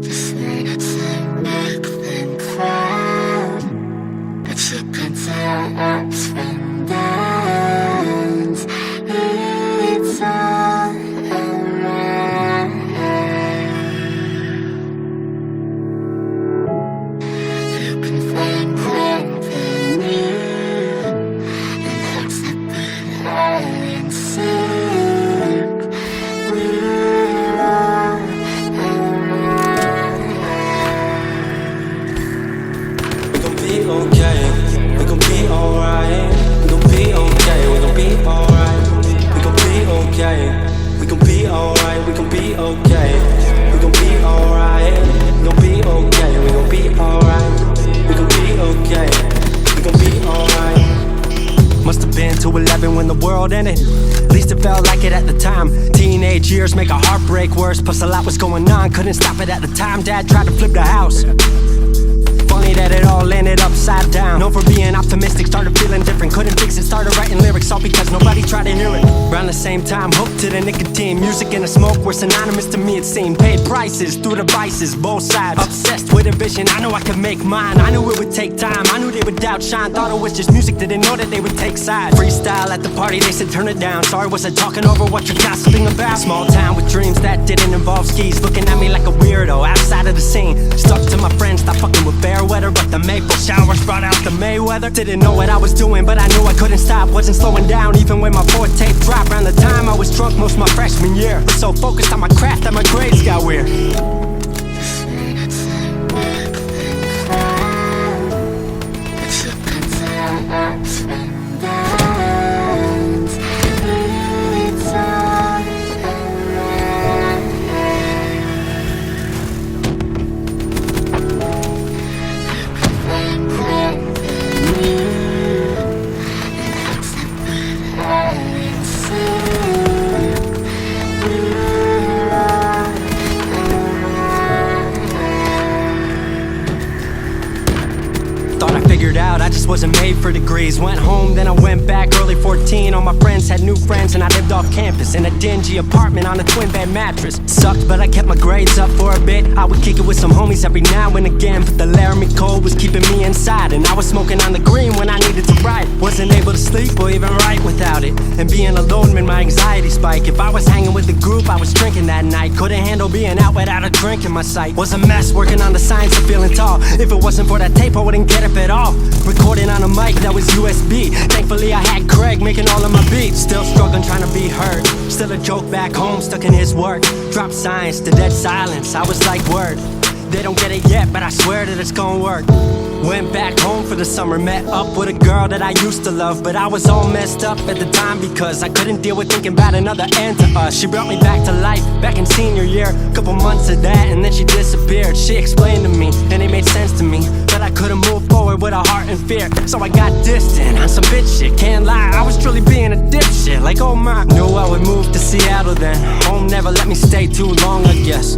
Just wanna make them proud, but you can tell ups from downs. It's all around. You can find company in hearts that beat high and sick. We're all okay, we gon' be alright. We gon' be okay, we gon' be alright. We gon' be okay, we gon' be alright. We gon' be okay, we gon' be alright. We gon' be okay, we gon' be alright. We gon' be okay, we gon' be alright. Must have been 2:11 when the world ended. At least it felt like it at the time. Teenage years make a heartbreak worse. Plus a lot was going on, couldn't stop it at the time. Dad tried to flip the house. Funny that it all ended upside down. Known for being optimistic, started feeling different. Couldn't fix it, started writing lyrics, all because nobody tried to hear it. Around the same time, hooked to the nicotine. Music and the smoke were synonymous to me, it seemed. Paid prices through devices, both sides. Obsessed with a vision, I knew I could make mine. I knew it would take time, I knew they would outshine. Thought it was just music, didn't know that they would take sides. Freestyle at the party, they said turn it down. Sorry, was I talking over what you're gossiping about? Small town with dreams that didn't involve skis. Looking at me like a weirdo, outside of the scene. Stuck to my friends, stop fucking with fair weather. But the maple showers brought out the Mayweather. Didn't know what I was doing, but I knew I couldn't stop. Wasn't slowing down, even when my fourth tape dropped. Around the time I was drunk most of my freshman year. Was so focused on my craft that my grades got weird. Thought I figured out, I just wasn't made for degrees. Went home, then I went back, early 14. All my friends had new friends and I lived off campus in a dingy apartment on a twin bed mattress. Sucked, but I kept my grades up for a bit. I would kick it with some homies every now and again, but the Laramie cold was keeping me inside. And I was smoking on the green when I needed to write. Wasn't able to sleep or even write without it. And being alone made my anxiety spike. If I was hanging with the group, I was drinking that night. Couldn't handle being out without a drink in my sight. Was a mess working on the science of feeling tall. If it wasn't for that tape, I wouldn't get up at all. Recording on a mic that was USB. Thankfully I had Craig making all of my beats. Still struggling trying to be heard. Still a joke back home, stuck in his work. Drop science to dead silence, I was like word. They don't get it yet, but I swear that it's gonna work. Went back home for the summer, met up with a girl that I used to love. But I was all messed up at the time because I couldn't deal with thinking about another end to us. She brought me back to life, back in senior year. Couple months of that and then she disappeared. She explained to me, and it made sense to me, that I couldn't move forward with a heart in fear. So I got distant on some bitch shit, can't lie, I was truly being a dipshit. Like oh my, knew I would move to Seattle then. Home never let me stay too long, I guess.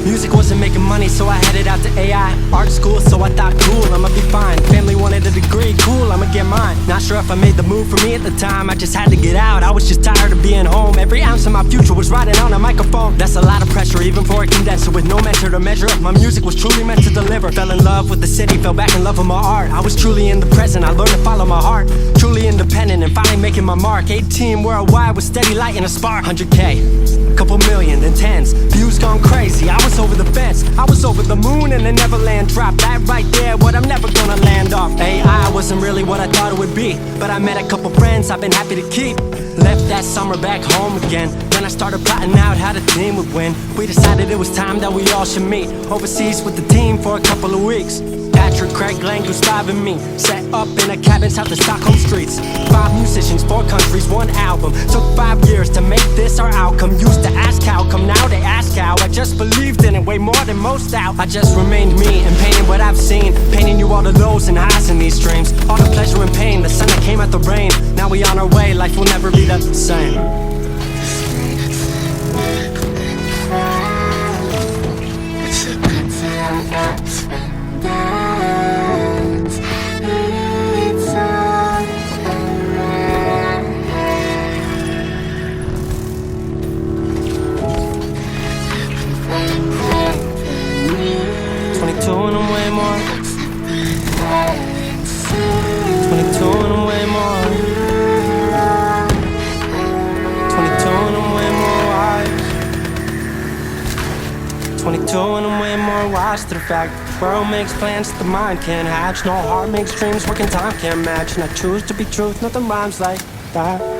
Music wasn't making money, so I headed out to AI art school, so I thought cool, I'ma be fine. Family wanted a degree, cool, I'ma get mine. Not sure if I made the move for me at the time, I just had to get out. I was just tired of being home, every ounce of my future was riding on a microphone. That's a lot of pressure, even for a condenser with no mentor to measure up. My music was truly meant to deliver. Fell in love with the city, fell back in love with my art. I was truly in the present, I learned to follow my heart. Truly independent and finally making my mark. 18 worldwide with steady light and a spark. 100K, couple million, then tens. Views gone crazy, I was over the fence. I was over the moon and the Neverland drop. That right there, what I'm never gonna land off. AI wasn't really what I thought it would be, but I met a couple friends I've been happy to keep. Left that summer back home again. Then I started plotting out how the team would win. We decided it was time that we all should meet overseas with the team for a couple of weeks. Patrick, Craig, Glenn, Gustav and me set up in a cabin south of Stockholm streets. 5 musicians, 4 countries, 1 album. Took 5 years to make this our outcome? Used to ask how come, now they ask how. I just believed in it way more than most out. I just remained me and painted what I've seen, painting you all the lows and highs in these dreams, all the pleasure and pain, the sun that came out the rain. Now we on our way, life will never be the same. It's a good time that's been done. It's all around. 22 and I'm way more. 22 and I'm way more. 22 and I'm way more wise. 22 and I'm way more wise to the fact the world makes plans that the mind can't hatch. No heart makes dreams working time can't match. And I choose to be truth, nothing rhymes like that.